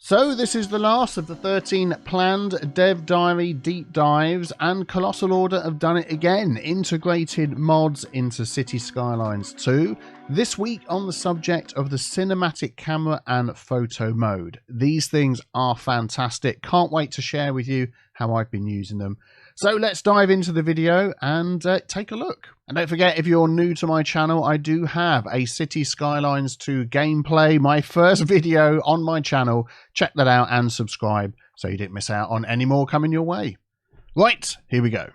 So this is the last of the 13 planned Dev Diary deep dives, and Colossal Order have done it again, integrated mods into Cities Skylines 2, this week on the subject of the cinematic camera and photo mode. These things are fantastic, can't wait to share with you how I've been using them. So let's dive into the video and take a look. And don't forget, if you're new to my channel, I do have a Cities Skylines 2 gameplay, my first video on my channel. Check that out and subscribe so you didn't miss out on any more coming your way. Right, here we go.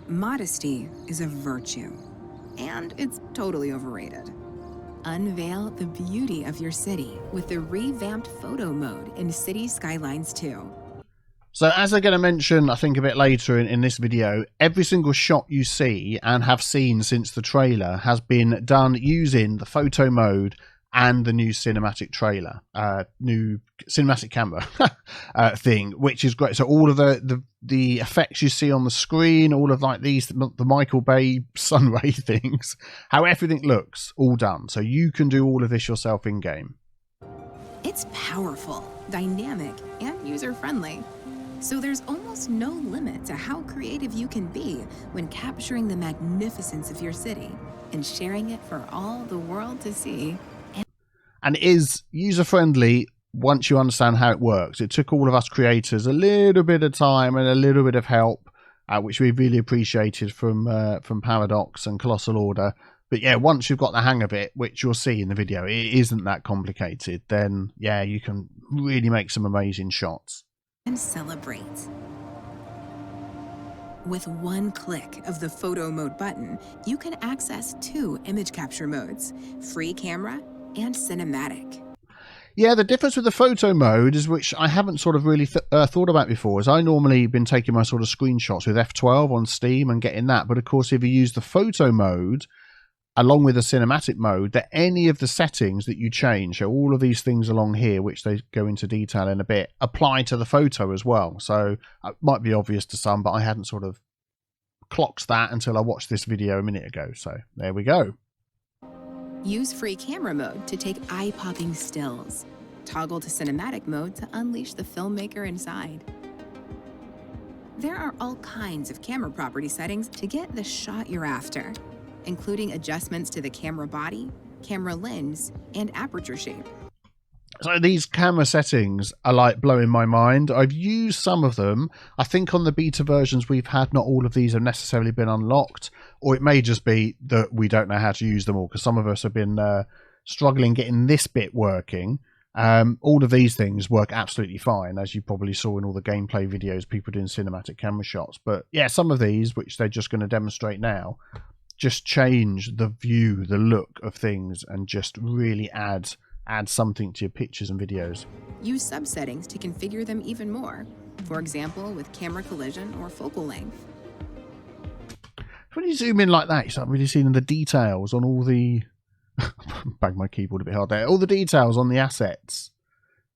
Modesty is a virtue, and it's totally overrated. Unveil the beauty of your city with the revamped photo mode in Cities Skylines 2. So as I'm going to mention, I think a bit later in this video, every single shot you see and have seen since the trailer has been done using the photo mode and the new cinematic trailer, new cinematic camera thing, which is great. So all of the effects you see on the screen, all of like these, the Michael Bay sunray things, how everything looks, all done. So you can do all of this yourself in game. It's powerful, dynamic, and user-friendly. So there's almost no limit to how creative you can be when capturing the magnificence of your city and sharing it for all the world to see. And it is user-friendly once you understand how it works. It took all of us creators a little bit of time and a little bit of help, which we really appreciated from Paradox and Colossal Order. But yeah, once you've got the hang of it, which you'll see in the video, it isn't that complicated, then yeah, you can really make some amazing shots. And celebrate. With one click of the photo mode button, you can access 2 image capture modes, free camera and cinematic. Yeah, the difference with the photo mode is, which I haven't sort of really thought about before, is I normally been taking my sort of screenshots with F12 on Steam and getting that. But of course, if you use the photo mode along with the cinematic mode, that any of the settings that you change, so all of these things along here, which they go into detail in a bit, apply to the photo as well. So it might be obvious to some, but I hadn't sort of clocked that until I watched this video a minute ago. So there we go. Use free camera mode to take eye-popping stills. Toggle to cinematic mode to unleash the filmmaker inside. There are all kinds of camera property settings to get the shot you're after, including adjustments to the camera body, camera lens, and aperture shape. So these camera settings are like blowing my mind. I've used some of them. I think on the beta versions we've had, not all of these have necessarily been unlocked, or it may just be that we don't know how to use them all, because some of us have been struggling getting this bit working. All of these things work absolutely fine, as you probably saw in all the gameplay videos, people doing cinematic camera shots. But yeah, some of these, which they're just going to demonstrate now, just change the view, the look of things, and just really add something to your pictures and videos. Use sub-settings to configure them even more. For example, with camera collision or focal length. When you zoom in like that, you start really seeing the details on all the... Bang my keyboard a bit hard there. All the details on the assets.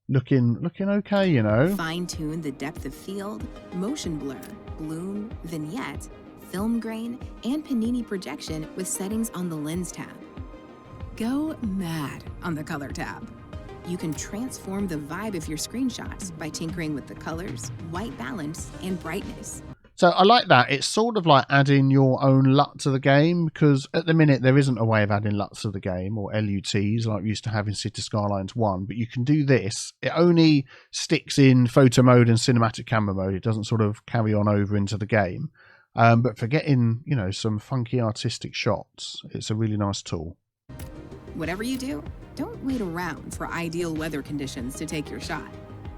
Looking okay, you know. Fine-tune the depth of field, motion blur, bloom, vignette, film grain, and panini projection with settings on the lens tab. Go mad on the color tab. You can transform the vibe of your screenshots by tinkering with the colors, white balance, and brightness. So I like that. It's sort of like adding your own LUT to the game, because at the minute there isn't a way of adding LUTs to the game, or LUTs like we used to have in Cities Skylines 1, but you can do this. It only sticks in photo mode and cinematic camera mode. It doesn't sort of carry on over into the game. But for getting, you know, some funky artistic shots, it's a really nice tool. Whatever you do, don't wait around for ideal weather conditions to take your shot.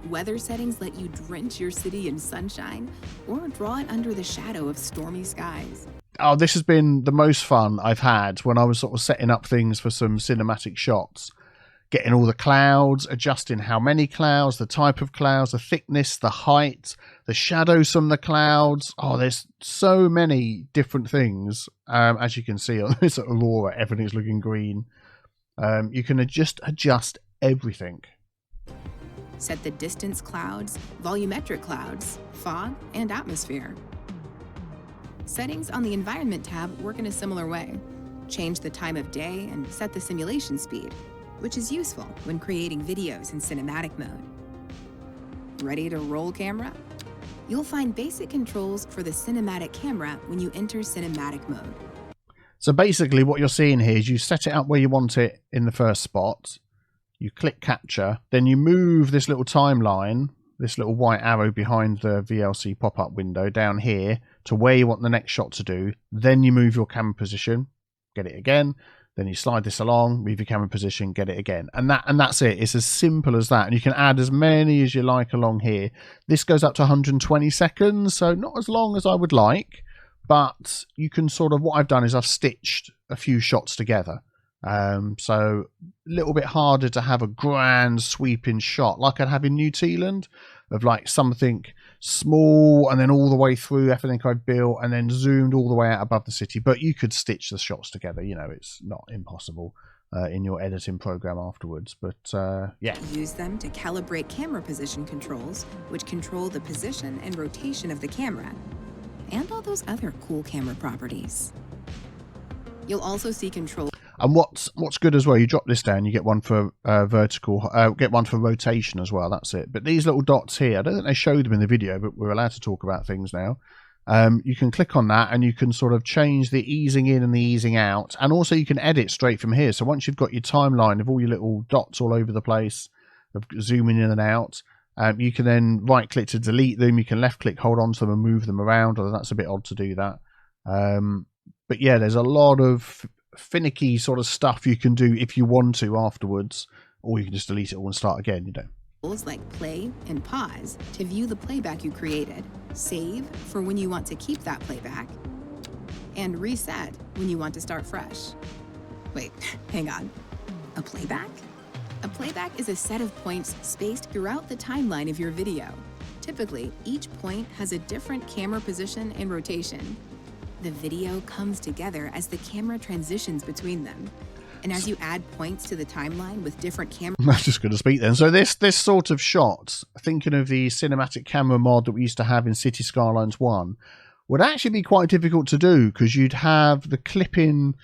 Weather settings let you drench your city in sunshine or draw it under the shadow of stormy skies. Oh, this has been the most fun I've had when I was sort of setting up things for some cinematic shots. Getting all the clouds, adjusting how many clouds, the type of clouds, the thickness, the height, the shadows from the clouds. Oh, there's so many different things. As you can see on this Aurora, everything's looking green. You can just adjust everything. Set the distance clouds, volumetric clouds, fog, and atmosphere. Settings on the environment tab work in a similar way. Change the time of day and set the simulation speed. which is useful when creating videos in cinematic mode. Ready to roll camera? You'll find basic controls for the cinematic camera when you enter cinematic mode. So basically what you're seeing here is you set it up where you want it in the first spot. You click capture, then you move this little timeline, this little white arrow behind the VLC pop-up window down here to where you want the next shot to do. Then you move your camera position, get it again. Then you slide this along, move your camera position, get it again. And that's it. It's as simple as that. And you can add as many as you like along here. This goes up to 120 seconds, so not as long as I would like. But you can sort of, what I've done is I've stitched a few shots together. So a little bit harder to have a grand sweeping shot like I'd have in New Zealand of like something small and then all the way through everything I've built and then zoomed all the way out above the city. But you could stitch the shots together. You know, it's not impossible in your editing program afterwards. But yeah. Use them to calibrate camera position controls, which control the position and rotation of the camera, and all those other cool camera properties. You'll also see control. And what's good as well, you drop this down, you get one for vertical, get one for rotation as well, that's it. But these little dots here, I don't think they showed them in the video, but we're allowed to talk about things now. You can click on that and you can sort of change the easing in and the easing out. And also you can edit straight from here. So once you've got your timeline of all your little dots all over the place, of zooming in and out, you can then right click to delete them. You can left click, hold on to them and move them around, although that's a bit odd to do that. But yeah, there's a lot of finicky sort of stuff you can do if you want to afterwards, or you can just delete it all and start again, you know. Tools like play and pause to view the playback you created, save for when you want to keep that playback, and reset when you want to start fresh. Wait, hang on. A playback? A playback is a set of points spaced throughout the timeline of your video. Typically, each point has a different camera position and rotation. The video comes together as the camera transitions between them. And as you add points to the timeline with different camera... I'm just going to speak then. So this sort of shot, thinking of the cinematic camera mod that we used to have in Cities Skylines 1, would actually be quite difficult to do because you'd have the clipping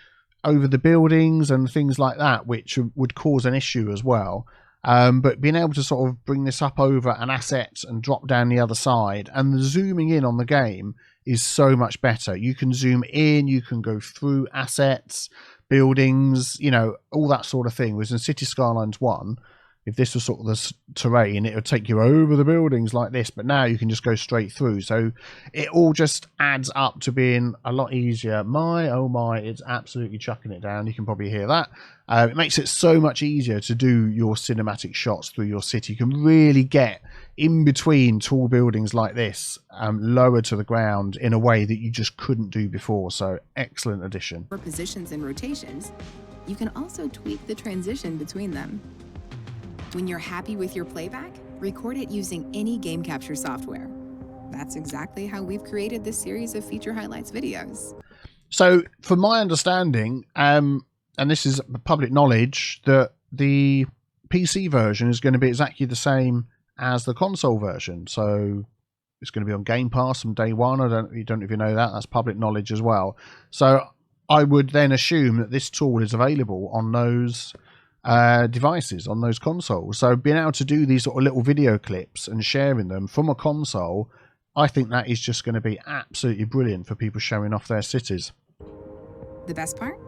over the buildings and things like that, which would cause an issue as well. But being able to sort of bring this up over an asset and drop down the other side, and the zooming in on the game is so much better. You can zoom in, you can go through assets, buildings, you know, all that sort of thing. Whereas in City Skylines 1, if this was sort of the terrain, it would take you over the buildings like this, but now you can just go straight through. So it all just adds up to being a lot easier. My, oh my, it's absolutely chucking it down. You can probably hear that. It makes it so much easier to do your cinematic shots through your city. You can really get in between tall buildings like this, lower to the ground in a way that you just couldn't do before. So excellent addition. For positions and rotations, you can also tweak the transition between them. When you're happy with your playback, record it using any game capture software. That's exactly how we've created this series of feature highlights videos. So, from my understanding, and this is public knowledge, that the PC version is going to be exactly the same as the console version. So, it's going to be on Game Pass from day one. You don't know if you know that. That's public knowledge as well. So, I would then assume that this tool is available on those devices, on those consoles. So being able to do these sort of little video clips and sharing them from a console, I think that is just going to be absolutely brilliant for people showing off their cities. The best part?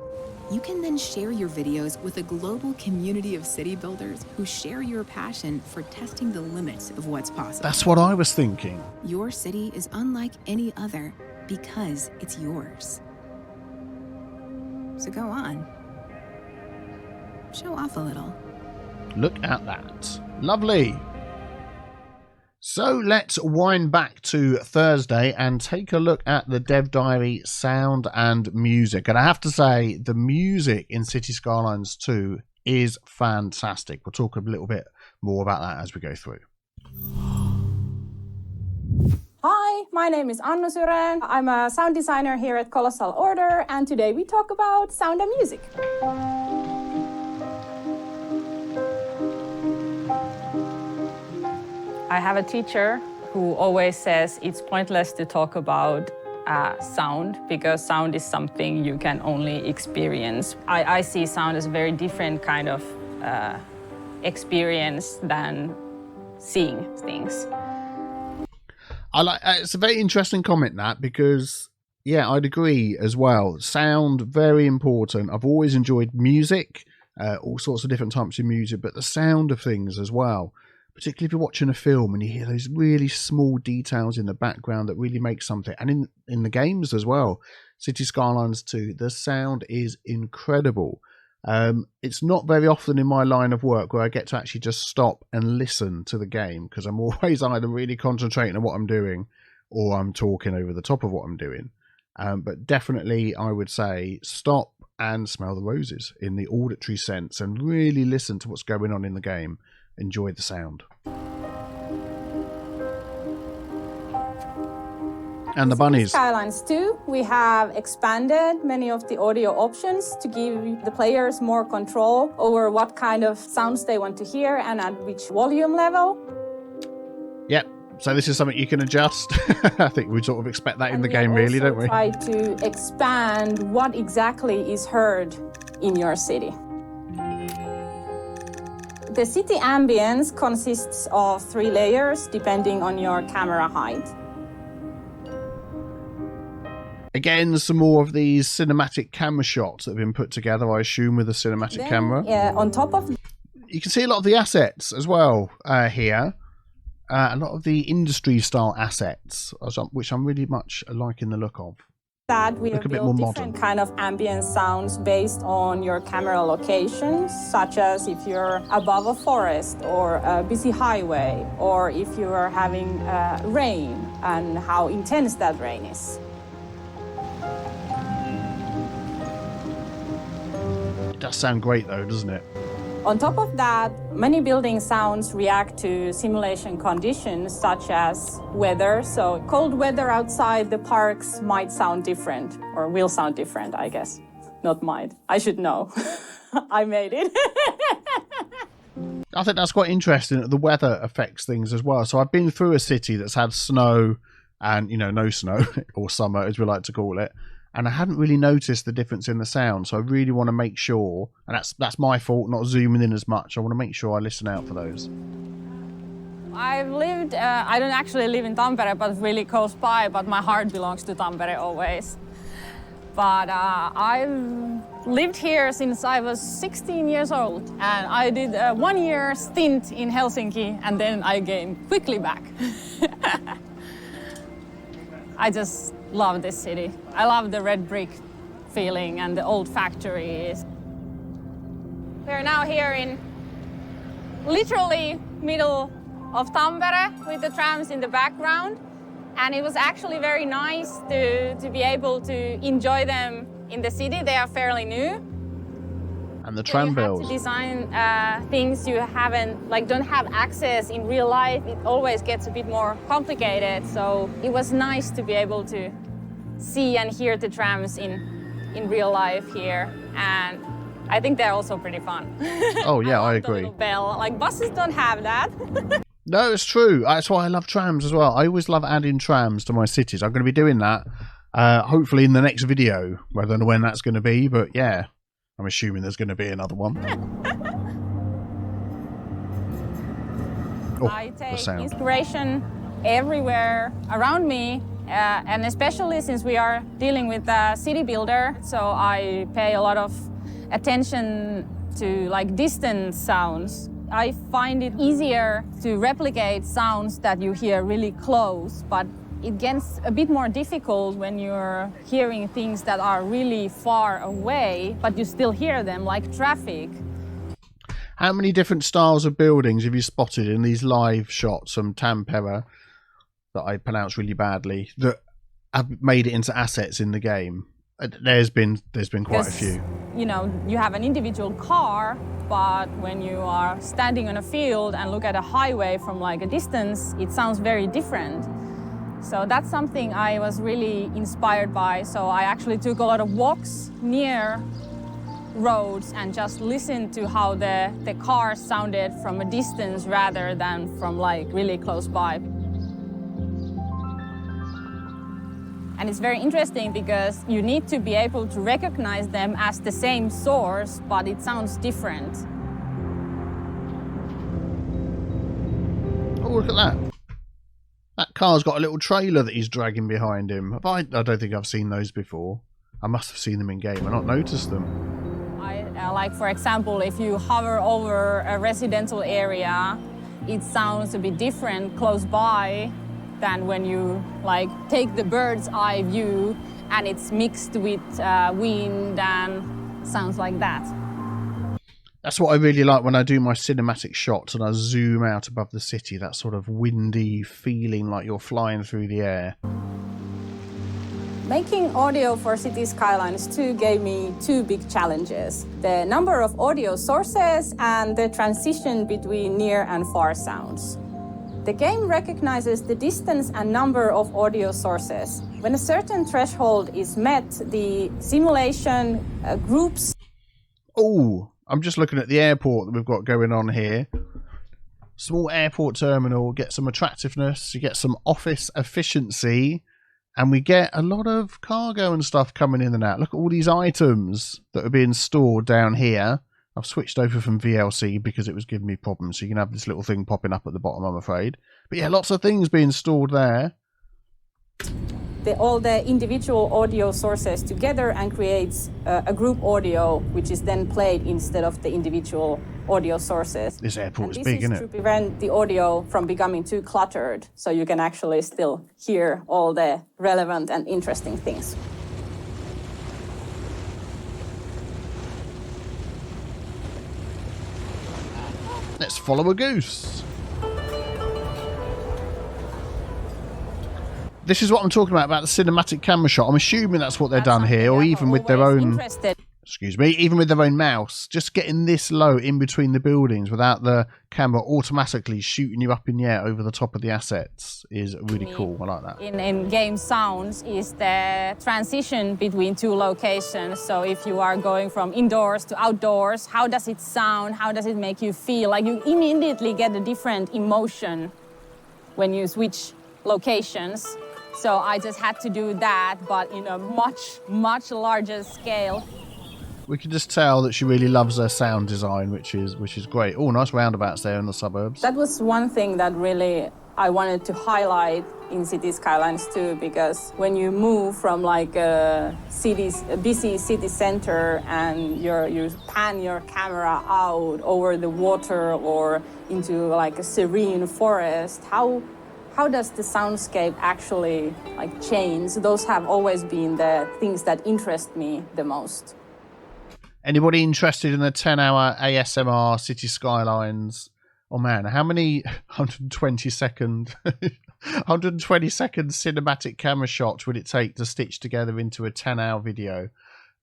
You can then share your videos with a global community of city builders who share your passion for testing the limits of what's possible. That's what I was thinking. Your city is unlike any other because it's yours. So go on. Show off a little. Look at that. Lovely. So let's wind back to Thursday and take a look at the Dev Diary sound and music. And I have to say, the music in Cities Skylines 2 is fantastic. We'll talk a little bit more about that as we go through. Hi, my name is Anna Suren. I'm a sound designer here at Colossal Order, and today we talk about sound and music. I have a teacher who always says it's pointless to talk about sound because sound is something you can only experience. I see sound as a very different kind of experience than seeing things. It's a very interesting comment, that, because yeah, I'd agree as well. Sound, very important. I've always enjoyed music, all sorts of different types of music, but the sound of things as well. Particularly if you're watching a film and you hear those really small details in the background that really make something. And in the games as well, Cities Skylines 2, the sound is incredible. It's not very often in my line of work where I get to actually just stop and listen to the game, because I'm always either really concentrating on what I'm doing or I'm talking over the top of what I'm doing. But definitely I would say stop and smell the roses in the auditory sense and really listen to what's going on in the game. Enjoy the sound. And the bunnies. Skylines 2, we have expanded many of the audio options to give the players more control over what kind of sounds they want to hear and at which volume level. Yep. So this is something you can adjust. I think we sort of expect that in the game, really, don't we? Try to expand what exactly is heard in your city. The city ambience consists of 3 layers depending on your camera height. Again, some more of these cinematic camera shots that have been put together, I assume, with a cinematic camera. Yeah, on top of... You can see a lot of the assets as well here. A lot of the industry-style assets, which I'm really much liking the look of. That we have built different kind of ambient sounds based on your camera location, such as if you're above a forest or a busy highway, or if you are having rain and how intense that rain is. It does sound great though, doesn't it? On top of that, many building sounds react to simulation conditions such as weather. So cold weather outside the parks might sound different, or will sound different, I guess. Not might. I should know. I made it. I think that's quite interesting that the weather affects things as well. So I've been through a city that's had snow and, no snow, or summer as we like to call it. And I hadn't really noticed the difference in the sound, so I really want to make sure, and that's my fault, not zooming in as much. I want to make sure I listen out for those. I've lived, I don't actually live in Tampere, but really close by, but my heart belongs to Tampere always. But I've lived here since I was 16 years old, and I did a 1-year stint in Helsinki, and then I came quickly back. I just love this city. I love the red brick feeling and the old factories. We're now here in literally middle of Tampere with the trams in the background. And it was actually very nice to be able to enjoy them in the city. They are fairly new. And the tram bells. You have to design things you don't have access in real life. It always gets a bit more complicated. So it was nice to be able to see and hear the trams in real life here. And I think they're also pretty fun. Oh yeah, I agree. The little bell. Like buses don't have that. No, it's true. That's why I love trams as well. I always love adding trams to my cities. I'm going to be doing that hopefully in the next video. I don't know when that's going to be, but yeah. I'm assuming there's going to be another one. I take inspiration everywhere around me, and especially since we are dealing with a city builder, so I pay a lot of attention to distant sounds. I find it easier to replicate sounds that you hear really close, but it gets a bit more difficult when you're hearing things that are really far away, but you still hear them, like traffic. How many different styles of buildings have you spotted in these live shots from Tampere, that I pronounce really badly, that have made it into assets in the game? There's been quite a few. You have an individual car, but when you are standing on a field and look at a highway from a distance, it sounds very different. So that's something I was really inspired by. So I actually took a lot of walks near roads and just listened to how the cars sounded from a distance rather than from really close by. And it's very interesting because you need to be able to recognize them as the same source, but it sounds different. look at that. That car's got a little trailer that he's dragging behind him. I don't think I've seen those before. I must have seen them in game and not noticed them. Like, for example, if you hover over a residential area, it sounds a bit different close by than when you like take the bird's eye view and it's mixed with wind and sounds like that. That's what I really like when I do my cinematic shots and I zoom out above the city, that sort of windy feeling like you're flying through the air. Making audio for Cities Skylines 2 gave me two big challenges: the number of audio sources and the transition between near and far sounds. The game recognizes the distance and number of audio sources. When a certain threshold is met, the simulation groups... Oh, I'm just looking at the airport that we've got going on here. Small airport terminal, get some attractiveness, you get some office efficiency, and we get a lot of cargo and stuff coming in and out. Look at all these items that are being stored down here. I've switched over from VLC because it was giving me problems. So you can have this little thing popping up at the bottom, I'm afraid. But yeah, lots of things being stored there. All the individual audio sources together and creates a group audio, which is then played instead of the individual audio sources. This airport is big, isn't it? To prevent the audio from becoming too cluttered, so you can actually still hear all the relevant and interesting things. Let's follow a goose. This is what I'm talking about the cinematic camera shot. I'm assuming that's what they've done here, or even with their own... Excuse me, even with their own mouse. Just getting this low in between the buildings without the camera automatically shooting you up in the air over the top of the assets is really cool. I like that. In game sounds is the transition between two locations. So if you are going from indoors to outdoors, how does it sound? How does it make you feel? Like you immediately get a different emotion when you switch locations. So I just had to do that, but in a much, much larger scale. We can just tell that she really loves her sound design, which is great. Oh, nice roundabouts there in the suburbs. That was one thing that really I wanted to highlight in Cities Skylines 2, because when you move from like a busy city center and you pan your camera out over the water or into like a serene forest, how does the soundscape actually like change? Those have always been the things that interest me the most. Anybody interested in the 10-hour ASMR City Skylines? Oh man, how many 120 second cinematic camera shots would it take to stitch together into a 10-hour video?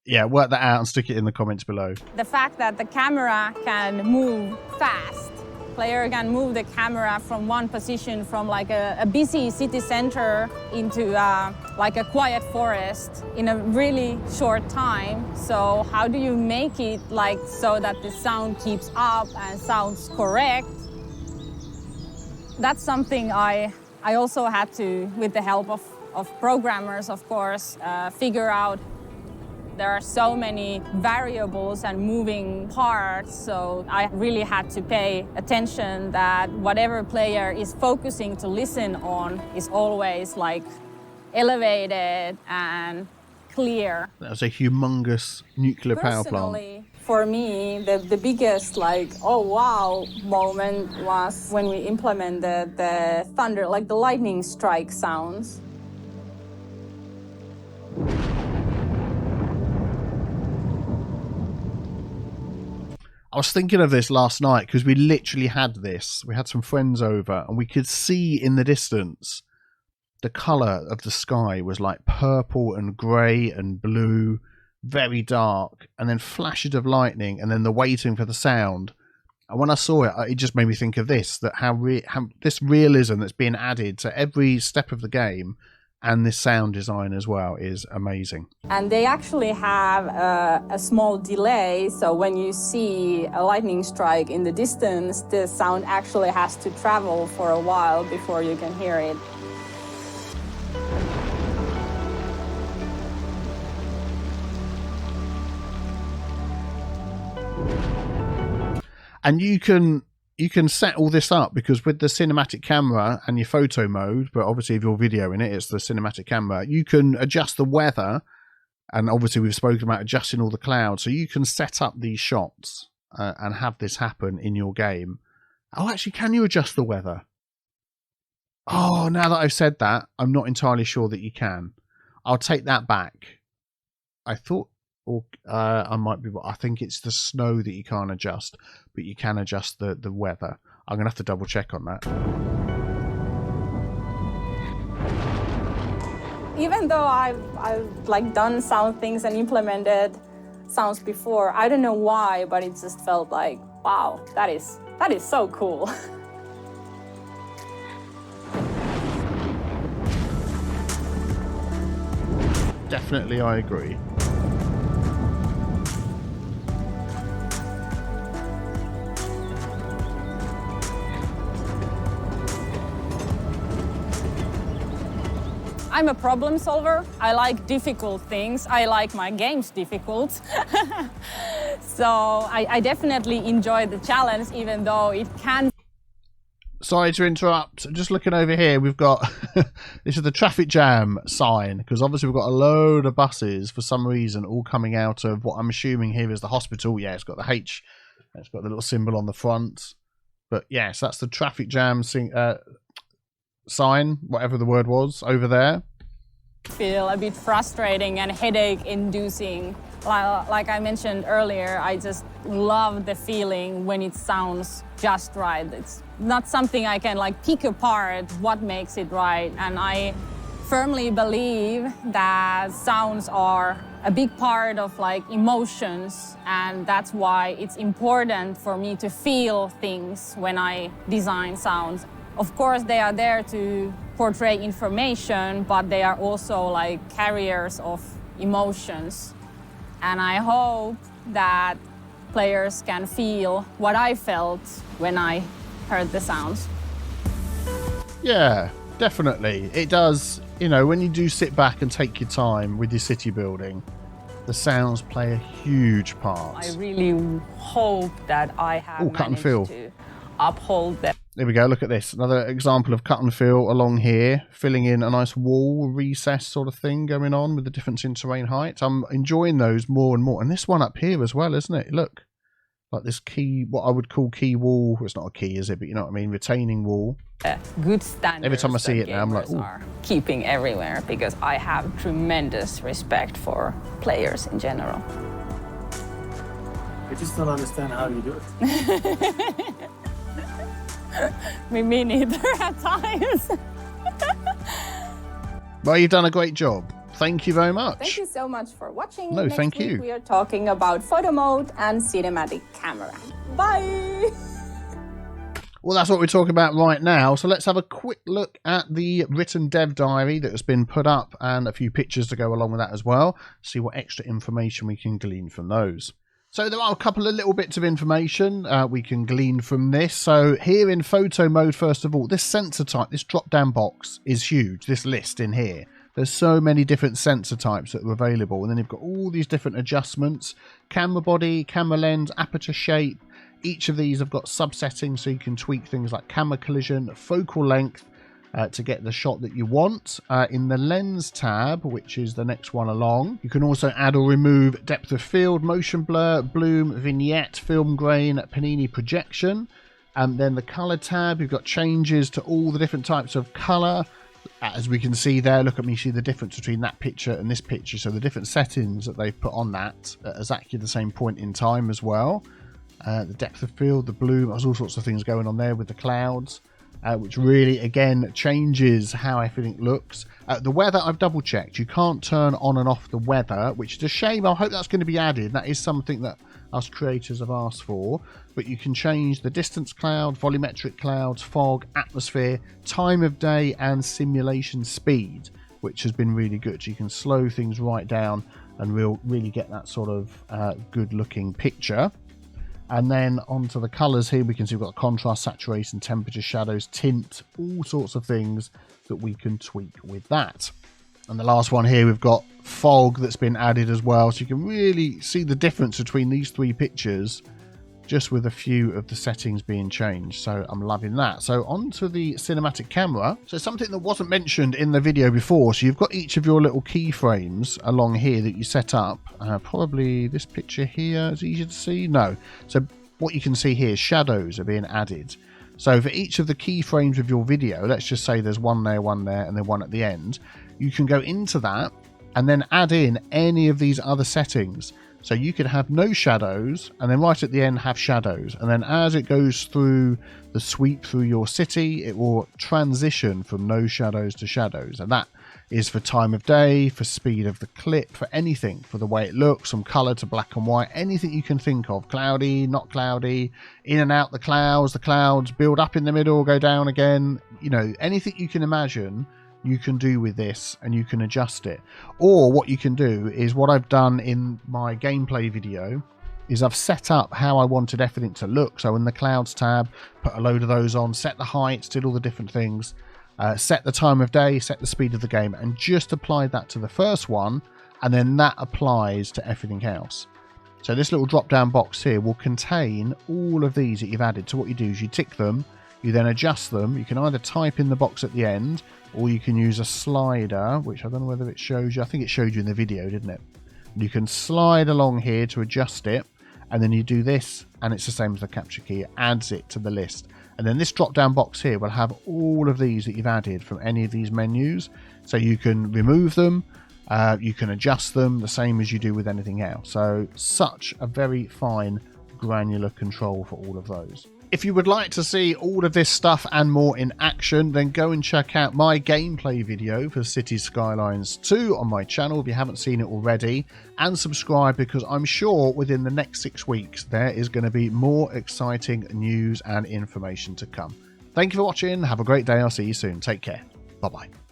Yeah, work that out and stick it in the comments below. The fact that the camera can move fast. Player can move the camera from one position from like a busy city center into like a quiet forest in a really short time. So how do you make it like so that the sound keeps up and sounds correct? That's something I also had to, with the help of programmers, of course, figure out. There are so many variables and moving parts, so I really had to pay attention that whatever player is focusing to listen on is always like elevated and clear. That was a humongous nuclear power plant. For me, the biggest like, oh wow moment was when we implemented the thunder, like the lightning strike sounds. I was thinking of this last night because we literally had this. We had some friends over and we could see in the distance the colour of the sky was like purple and grey and blue, very dark, and then flashes of lightning and then the waiting for the sound. And when I saw it, it just made me think of this, that how this realism that's being added to every step of the game and this sound design as well is amazing. And they actually have a small delay, so when you see a lightning strike in the distance, the sound actually has to travel for a while before you can hear it. And you can you can set all this up, because with the cinematic camera and your photo mode, but obviously if you're videoing it, it's the cinematic camera, you can adjust the weather. And obviously we've spoken about adjusting all the clouds. So you can set up these shots and have this happen in your game. Oh, actually, can you adjust the weather? Oh, now that I've said that, I'm not entirely sure that you can. I'll take that back. I thought, or I might be, I think it's the snow that you can't adjust, but you can adjust the weather. I'm going to have to double check on that. Even though I've like done sound things and implemented sounds before, I don't know why, but it just felt like, wow, that is so cool. Definitely, I agree. I'm a problem solver. I like difficult things. I like my games difficult. So I definitely enjoy the challenge, even though it can. Sorry to interrupt. Just looking over here, we've got this is the traffic jam sign, because obviously we've got a load of buses for some reason all coming out of what I'm assuming here is the hospital. Yeah, it's got the H, it's got the little symbol on the front. But yes, that's the traffic jam sign, whatever the word was, over there. Feel a bit frustrating and headache inducing. Like I mentioned earlier, I just love the feeling when it sounds just right. It's not something I can like pick apart what makes it right. And I firmly believe that sounds are a big part of like emotions, and that's why it's important for me to feel things when I design sounds. Of course, they are there to portray information, but they are also like carriers of emotions. And I hope that players can feel what I felt when I heard the sounds. Yeah, definitely. It does, you know, when you do sit back and take your time with your city building, the sounds play a huge part. I really hope that I have cut and managed fill. to uphold them. There we go, look at this. Another example of cut and fill along here, filling in a nice wall recess sort of thing going on with the difference in terrain height. I'm enjoying those more and more. And this one up here as well, isn't it? Look, like this key, what I would call key wall. It's not a key, is it? But you know what I mean, retaining wall. Good standards. Every time I see it now, I'm like, ooh. Are keeping everywhere, because I have tremendous respect for players in general. I just don't understand how you do it. Me neither at times. Well, you've done a great job. Thank you very much. Thank you so much for watching. No, Next thank week you. We are talking about photo mode and cinematic camera. Bye! Well, that's what we're talking about right now. So let's have a quick look at the written dev diary that has been put up, and a few pictures to go along with that as well. See what extra information we can glean from those. So there are a couple of little bits of information we can glean from this. So here in photo mode, first of all, this sensor type, this drop-down box is huge, this list in here. There's so many different sensor types that are available. And then you've got all these different adjustments, camera body, camera lens, aperture shape. Each of these have got subsettings, so you can tweak things like camera collision, focal length, to get the shot that you want. In the lens tab, which is the next one along, you can also add or remove depth of field, motion blur, bloom, vignette, film grain, panini projection. And then the color tab, you've got changes to all the different types of color. As we can see there, look at me, see the difference between that picture and this picture. So the different settings that they've put on that at exactly the same point in time as well. The depth of field, the bloom, there's all sorts of things going on there with the clouds. Which really, again, changes how everything looks. The weather, I've double checked. You can't turn on and off the weather, which is a shame. I hope that's going to be added. That is something that us creators have asked for. But you can change the distance cloud, volumetric clouds, fog, atmosphere, time of day, and simulation speed, which has been really good. You can slow things right down and really get that sort of good looking picture. And then onto the colours here, we can see we've got contrast, saturation, temperature, shadows, tint, all sorts of things that we can tweak with that. And the last one here, we've got fog that's been added as well. So you can really see the difference between these three pictures just with a few of the settings being changed. So I'm loving that. So onto the cinematic camera. So something that wasn't mentioned in the video before. So you've got each of your little keyframes along here that you set up. Probably this picture here is easier to see. No. So what you can see here is shadows are being added. So for each of the keyframes of your video, let's just say there's one there, and then one at the end. You can go into that and then add in any of these other settings. So you could have no shadows, and then right at the end have shadows. And then as it goes through the sweep through your city, it will transition from no shadows to shadows. And that is for time of day, for speed of the clip, for anything, for the way it looks, from color to black and white, anything you can think of. Cloudy, not cloudy, in and out the clouds build up in the middle, go down again. You know, anything you can imagine you can do with this, and you can adjust it. Or what you can do is what I've done in my gameplay video is I've set up how I wanted everything to look. So in the clouds tab, put a load of those on, set the heights, did all the different things, set the time of day, set the speed of the game, and just applied that to the first one, and then that applies to everything else. So this little drop down box here will contain all of these that you've added. So what you do is you tick them, you then adjust them. You can either type in the box at the end, or you can use a slider, which I don't know whether it shows you. I think it showed you in the video, didn't it? You can slide along here to adjust it, and then you do this, and it's the same as the capture key. It adds it to the list. And then this drop down box here will have all of these that you've added from any of these menus. So you can remove them, you can adjust them the same as you do with anything else. So such a very fine granular control for all of those. If you would like to see all of this stuff and more in action, then go and check out my gameplay video for Cities Skylines 2 on my channel if you haven't seen it already, and subscribe, because I'm sure within the next 6 weeks there is going to be more exciting news and information to come. Thank you for watching. Have a great day. I'll see you soon. Take care. Bye-bye.